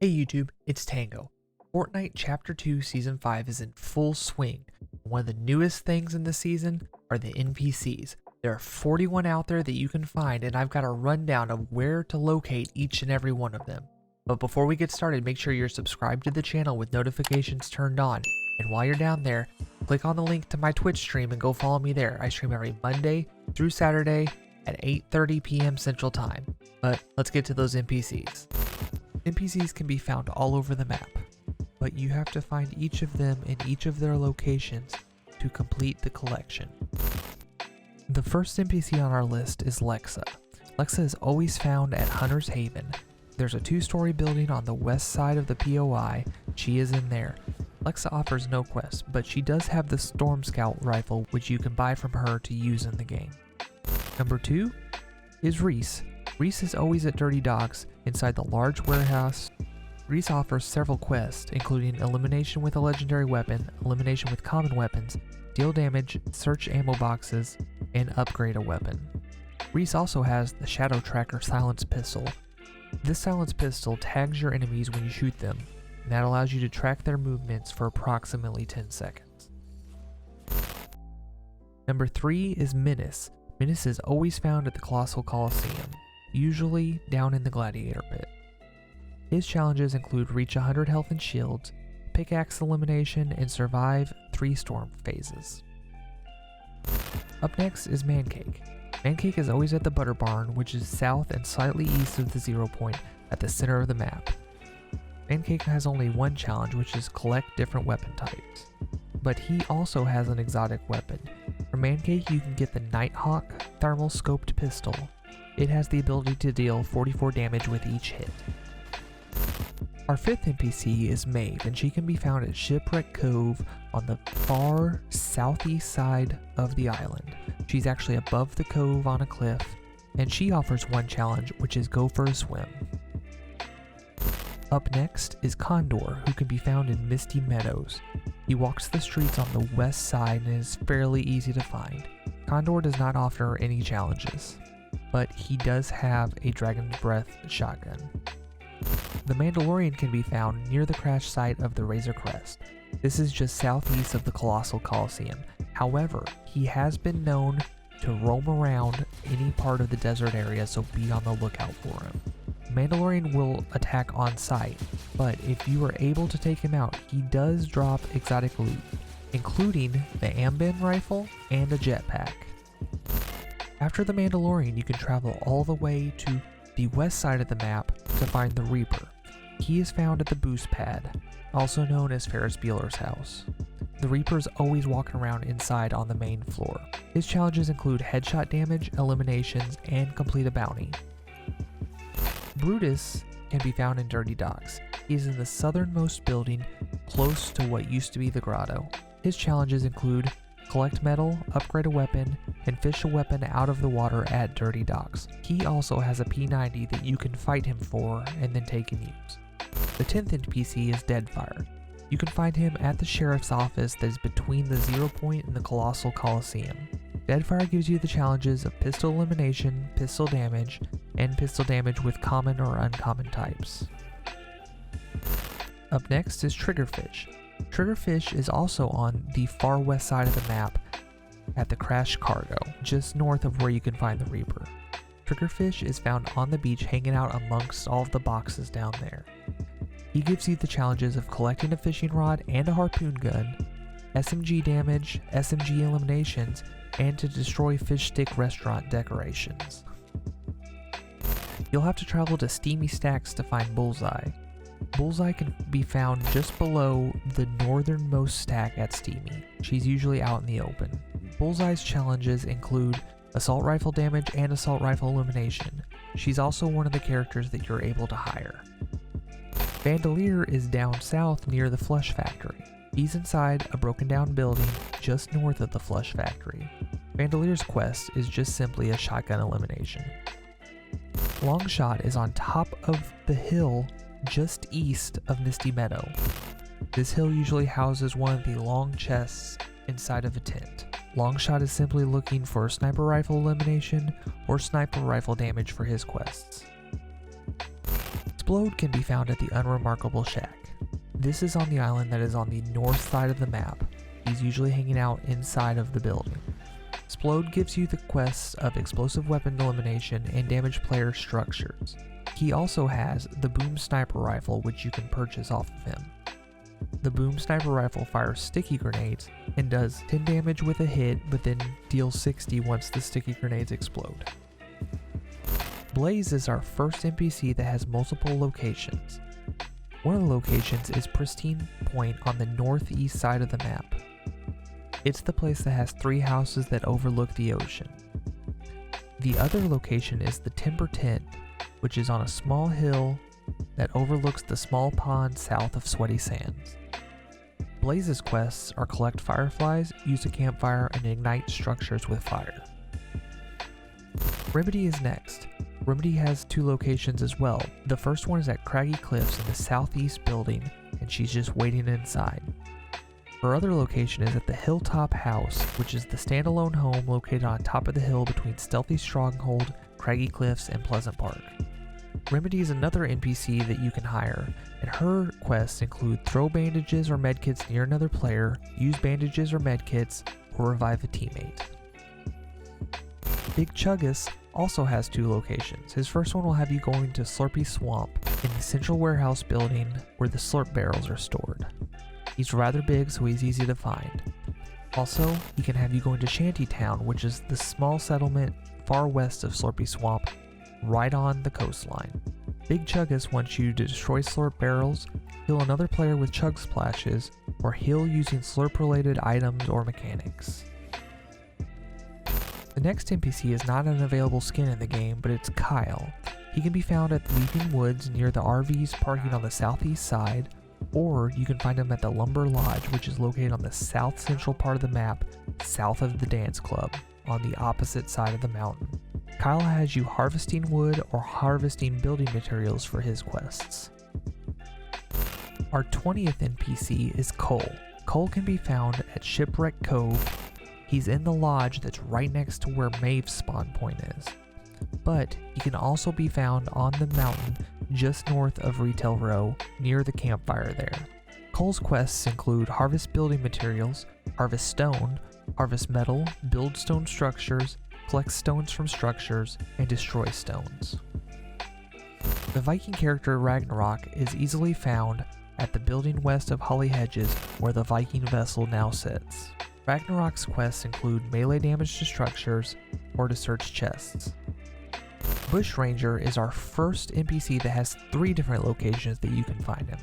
Hey YouTube, it's Tango. Fortnite Chapter 2 Season 5 is in full swing. One of the newest things in the season are the NPCs. There are 41 out there that you can find, and I've got a rundown of where to locate each and every one of them. But before we get started, make sure you're subscribed to the channel with notifications turned on. And while you're down there, click on the link to my Twitch stream and go follow me there. I stream every Monday through Saturday at 8:30 p.m. Central Time. But let's get to those NPCs. NPCs can be found all over the map, but you have to find each of them in each of their locations to complete the collection. The first NPC on our list is Lexa. Lexa is always found at Hunter's Haven. There's a 2-story building on the west side of the POI. She is in there. Lexa offers no quests, but she does have the Storm Scout rifle, which you can buy from her to use in the game. Number 2 is Reese. Reese is always at Dirty Docks inside the large warehouse. Reese offers several quests, including elimination with a legendary weapon, elimination with common weapons, deal damage, search ammo boxes, and upgrade a weapon. Reese also has the Shadow Tracker Silence Pistol. This silence pistol tags your enemies when you shoot them, and that allows you to track their movements for approximately 10 seconds. Number 3 is Menace. Menace is always found at the Colossal Coliseum, usually down in the Gladiator Pit. His challenges include reach 100 health and shields, pickaxe elimination, and survive 3 storm phases. Up next is Mancake. Mancake is always at the Butter Barn, which is south and slightly east of the 0 point at the center of the map. Mancake has only one challenge, which is collect different weapon types, but he also has an exotic weapon. For Mancake, you can get the Nighthawk thermal scoped pistol. It has the ability to deal 44 damage with each hit. Our 5th NPC is Maeve, and she can be found at Shipwreck Cove on the far southeast side of the island. She's actually above the cove on a cliff, and she offers one challenge, which is go for a swim. Up next is Condor, who can be found in Misty Meadows. He walks the streets on the west side and is fairly easy to find. Condor does not offer any challenges, but he does have a Dragon's Breath shotgun. The Mandalorian can be found near the crash site of the Razor Crest. This is just southeast of the Colossal Coliseum. However, he has been known to roam around any part of the desert area, so be on the lookout for him. Mandalorian will attack on sight, but if you are able to take him out, he does drop exotic loot, including the Ambien rifle and a jetpack. After the Mandalorian, you can travel all the way to the west side of the map to find the Reaper. He is found at the Boost Pad, also known as Ferris Bueller's house. The Reaper is always walking around inside on the main floor. His challenges include headshot damage, eliminations, and complete a bounty. Brutus can be found in Dirty Docks. He is in the southernmost building close to what used to be the grotto. His challenges include collect metal, upgrade a weapon, and fish a weapon out of the water at Dirty Docks. He also has a P90 that you can fight him for and then take and use. The 10th NPC is Deadfire. You can find him at the sheriff's office that is between the 0 point and the Colossal Coliseum. Deadfire gives you the challenges of pistol elimination, pistol damage, and pistol damage with common or uncommon types. Up next is Triggerfish. Triggerfish is also on the far west side of the map at the Crash Cargo, just north of where you can find the Reaper. Triggerfish is found on the beach hanging out amongst all of the boxes down there. He gives you the challenges of collecting a fishing rod and a harpoon gun, SMG damage, SMG eliminations, and to destroy fish stick restaurant decorations. You'll have to travel to Steamy Stacks to find Bullseye. Bullseye can be found just below the northernmost stack at Steamy. She's usually out in the open. Bullseye's challenges include assault rifle damage and assault rifle elimination. She's also one of the characters that you're able to hire. Bandolier is down south near the Flush Factory. He's inside a broken down building just north of the Flush Factory. Bandolier's quest is just simply a shotgun elimination. Longshot is on top of the hill just east of Misty Meadow. This hill usually houses one of the long chests inside of a tent. Longshot is simply looking for sniper rifle elimination or sniper rifle damage for his quests. Splode can be found at the Unremarkable Shack. This is on the island that is on the north side of the map. He's usually hanging out inside of the building. Splode gives you the quests of explosive weapon elimination and damage player structures. He also has the Boom Sniper Rifle, which you can purchase off of him. The Boom Sniper Rifle fires sticky grenades and does 10 damage with a hit, but then deals 60 once the sticky grenades explode. Blaze is our first NPC that has multiple locations. One of the locations is Pristine Point on the northeast side of the map. It's the place that has 3 houses that overlook the ocean. The other location is the Timber Tent, which is on a small hill that overlooks the small pond south of Sweaty Sands. Blaze's quests are collect fireflies, use a campfire, and ignite structures with fire. Remedy is next. Remedy has 2 locations as well. The first one is at Craggy Cliffs in the southeast building, and she's just waiting inside. Her other location is at the Hilltop House, which is the standalone home located on top of the hill between Stealthy Stronghold, Craggy Cliffs, and Pleasant Park. Remedy is another NPC that you can hire, and her quests include throw bandages or medkits near another player, use bandages or medkits, or revive a teammate. Big Chuggus also has 2 locations. His first one will have you going to Slurpy Swamp in the central warehouse building where the slurp barrels are stored. He's rather big, so he's easy to find. Also, he can have you going to Shantytown, which is the small settlement far west of Slurpy Swamp, right on the coastline. Big Chuggus wants you to destroy slurp barrels, heal another player with chug splashes, or heal using slurp-related items or mechanics. The next NPC is not an available skin in the game, but it's Kyle. He can be found at the Leaping Woods near the RVs parking on the southeast side, or you can find him at the Lumber Lodge, which is located on the south central part of the map, south of the dance club, on the opposite side of the mountain. Kyle has you harvesting wood or harvesting building materials for his quests. Our 20th NPC is Cole. Cole can be found at Shipwreck Cove. He's in the lodge that's right next to where Maeve's spawn point is. But he can also be found on the mountain just north of Retail Row, near the campfire there. Cole's quests include harvest building materials, harvest stone, harvest metal, build stone structures, collect stones from structures, and destroy stones. The Viking character Ragnarok is easily found at the building west of Holly Hedges where the Viking vessel now sits. Ragnarok's quests include melee damage to structures or to search chests. Bushranger is our first NPC that has 3 different locations that you can find him.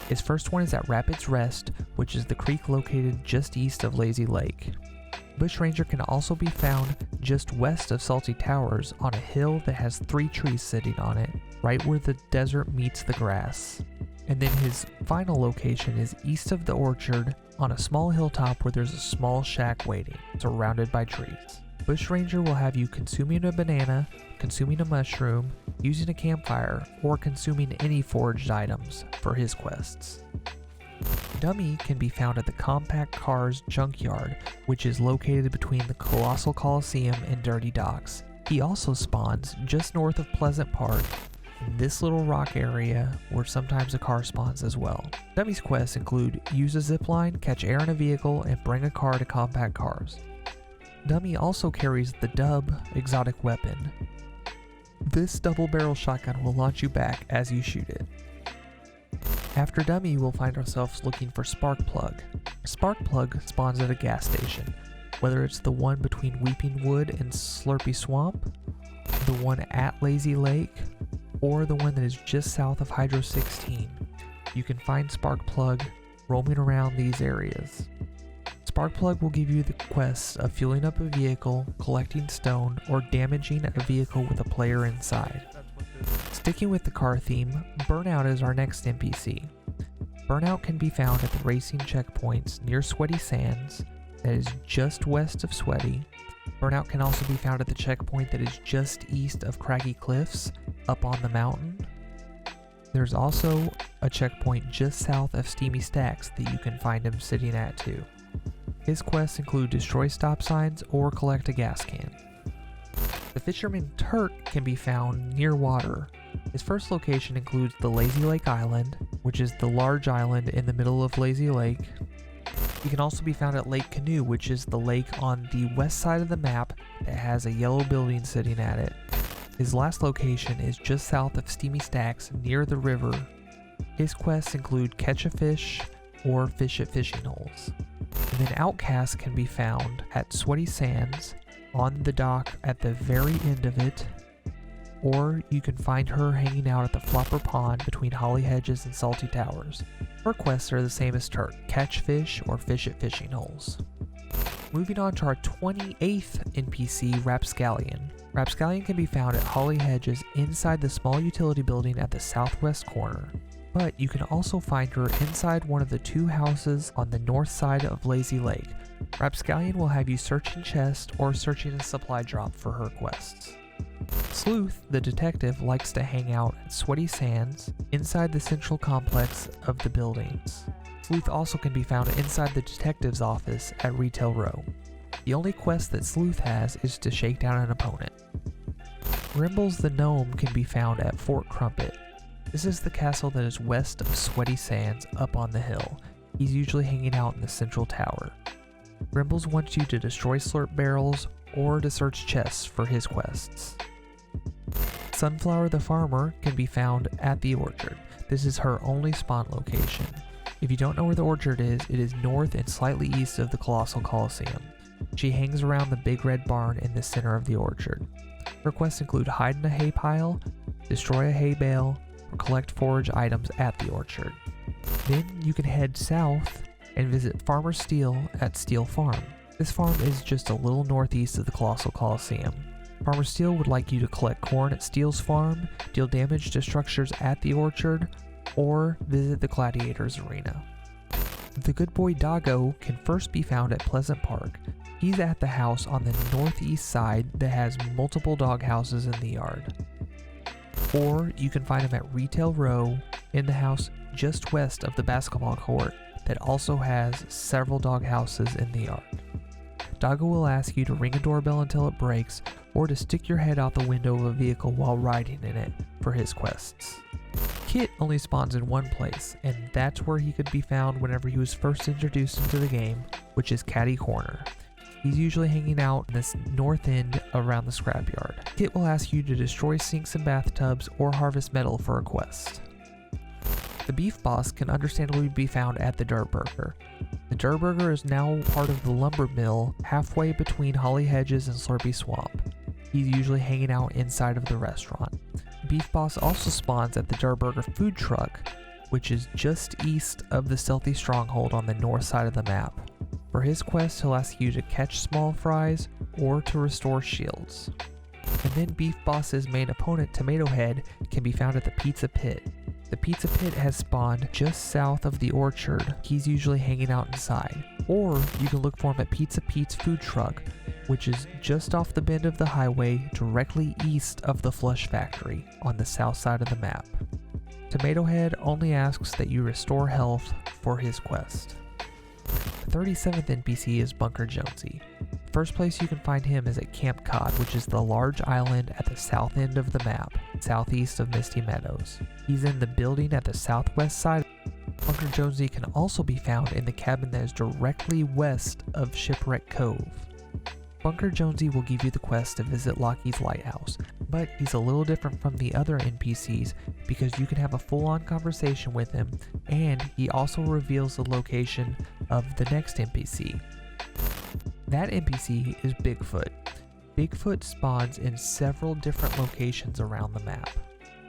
His first one is at Rapids Rest, which is the creek located just east of Lazy Lake. Bushranger can also be found just west of Salty Towers on a hill that has 3 trees sitting on it, right where the desert meets the grass. And then his final location is east of the orchard on a small hilltop where there's a small shack waiting, surrounded by trees. Bushranger will have you consuming a banana, consuming a mushroom, using a campfire, or consuming any foraged items for his quests. Dummy can be found at the Compact Cars Junkyard, which is located between the Colossal Coliseum and Dirty Docks. He also spawns just north of Pleasant Park, in this little rock area where sometimes a car spawns as well. Dummy's quests include use a zipline, catch air in a vehicle, and bring a car to Compact Cars. Dummy also carries the Dub exotic weapon. This double-barrel shotgun will launch you back as you shoot it. After Dummy, we'll find ourselves looking for Sparkplug. Sparkplug spawns at a gas station, whether it's the one between Weeping Wood and Slurpy Swamp, the one at Lazy Lake, or the one that is just south of Hydro 16. You can find Sparkplug roaming around these areas. Sparkplug will give you the quests of fueling up a vehicle, collecting stone, or damaging a vehicle with a player inside. Sticking with the car theme, Burnout is our next NPC. Burnout can be found at the racing checkpoints near Sweaty Sands, that is just west of Sweaty. Burnout can also be found at the checkpoint that is just east of Craggy Cliffs, up on the mountain. There's also a checkpoint just south of Steamy Stacks that you can find him sitting at too. His quests include destroy stop signs or collect a gas can. The Fisherman Turk can be found near water. His first location includes the Lazy Lake Island, which is the large island in the middle of Lazy Lake. He can also be found at Lake Canoe, which is the lake on the west side of the map that has a yellow building sitting at it. His last location is just south of Steamy Stacks near the river. His quests include catch a fish or fish at fishing holes. And then Outcast can be found at Sweaty Sands on the dock at the very end of it, or you can find her hanging out at the Flopper Pond between Holly Hedges and Salty Towers. Her quests are the same as Turk, catch fish or fish at fishing holes. Moving on to our 28th NPC, Rapscallion. Rapscallion can be found at Holly Hedges inside the small utility building at the southwest corner. But you can also find her inside one of the two houses on the north side of Lazy Lake. Rapscallion will have you searching chests or searching a supply drop for her quests. Sleuth, the detective, likes to hang out at Sweaty Sands inside the central complex of the buildings. Sleuth also can be found inside the detective's office at Retail Row. The only quest that Sleuth has is to shake down an opponent. Rimbles the gnome can be found at Fort Crumpet. This is the castle that is west of Sweaty Sands up on the hill. He's usually hanging out in the central tower. Rimbles wants you to destroy slurp barrels or to search chests for his quests. Sunflower the farmer can be found at the orchard. This is her only spawn location. If you don't know where the orchard is, it is north and slightly east of the Colossal Coliseum. She hangs around the big red barn in the center of the orchard. Her quests include hide in a hay pile, destroy a hay bale, or collect forage items at the orchard. Then you can head south and visit Farmer Steel at Steel Farm. This farm is just a little northeast of the Colossal Coliseum. Farmer Steel would like you to collect corn at Steel's farm, deal damage to structures at the orchard, or visit the Gladiators Arena. The good boy Doggo can first be found at Pleasant Park. He's at the house on the northeast side that has multiple dog houses in the yard. Or you can find him at Retail Row in the house just west of the basketball court that also has several dog houses in the yard. Doggo will ask you to ring a doorbell until it breaks, or to stick your head out the window of a vehicle while riding in it for his quests. Kit only spawns in one place, and that's where he could be found whenever he was first introduced into the game, which is Caddy Corner. He's usually hanging out in this north end around the scrapyard. Kit will ask you to destroy sinks and bathtubs or harvest metal for a quest. The beef boss can understandably be found at the Dirt Burger. The Dirt Burger is now part of the lumber mill halfway between Holly Hedges and Slurpy Swamp. He's usually hanging out inside of the restaurant. Beef Boss also spawns at the Dirt Burger food truck, which is just east of the stealthy stronghold on the north side of the map. For his quest, he'll ask you to catch small fries or to restore shields. And then Beef Boss's main opponent, Tomato Head, can be found at the Pizza Pit. The Pizza Pit has spawned just south of the orchard. He's usually hanging out inside. Or you can look for him at Pizza Pete's food truck, which is just off the bend of the highway directly east of the Flush Factory on the south side of the map. Tomato Head only asks that you restore health for his quest. The 37th NPC is Bunker Jonesy. First place you can find him is at Camp Cod, which is the large island at the south end of the map, southeast of Misty Meadows. He's in the building at the southwest side. Bunker Jonesy can also be found in the cabin that is directly west of Shipwreck Cove. Bunker Jonesy will give you the quest to visit Lockie's Lighthouse, but he's a little different from the other NPCs because you can have a full-on conversation with him, and he also reveals the location of the next NPC. That NPC is Bigfoot. Bigfoot spawns in several different locations around the map.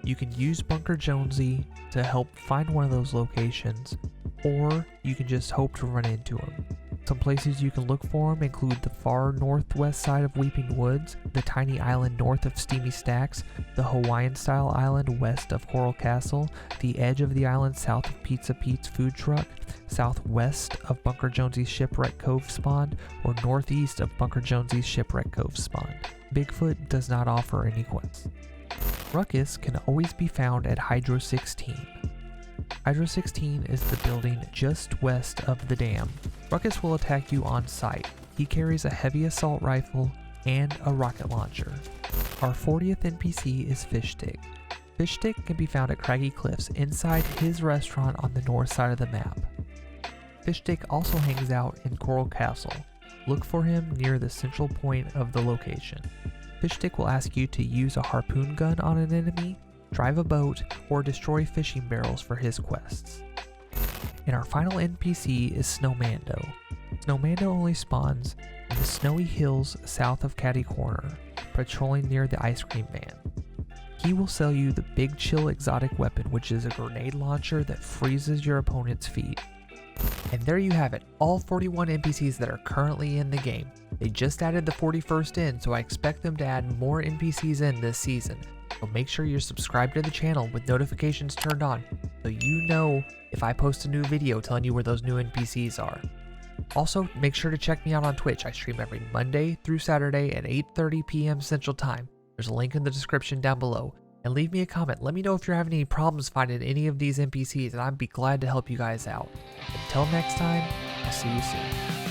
You can use Bunker Jonesy to help find one of those locations, or you can just hope to run into him. Some places you can look for him include the far northwest side of Weeping Woods, the tiny island north of Steamy Stacks, the Hawaiian-style island west of Coral Castle, the edge of the island south of Pizza Pete's food truck, southwest of Bunker Jonesy's Shipwreck Cove spawn, or northeast of Bunker Jonesy's Shipwreck Cove spawn. Bigfoot does not offer any quests. Ruckus can always be found at Hydro 16. Hydro 16 is the building just west of the dam. Ruckus will attack you on sight. He carries a heavy assault rifle and a rocket launcher. Our 40th NPC is Fish Stick. Fish Stick can be found at Craggy Cliffs inside his restaurant on the north side of the map. Fish Stick also hangs out in Coral Castle. Look for him near the central point of the location. Fish Stick will ask you to use a harpoon gun on an enemy, drive a boat, or destroy fishing barrels for his quests. And our final NPC is Snowmando. Snowmando only spawns in the snowy hills south of Catty Corner, patrolling near the ice cream van. He will sell you the Big Chill exotic weapon, which is a grenade launcher that freezes your opponent's feet. And there you have it, all 41 NPCs that are currently in the game. They just added the 41st in, so I expect them to add more NPCs in this season. So make sure you're subscribed to the channel with notifications turned on, so you know if I post a new video telling you where those new NPCs are. Also, make sure to check me out on Twitch. I stream every Monday through Saturday at 8:30 p.m. Central Time. There's a link in the description down below. And leave me a comment. Let me know if you're having any problems finding any of these NPCs, and I'd be glad to help you guys out. Until next time, I'll see you soon.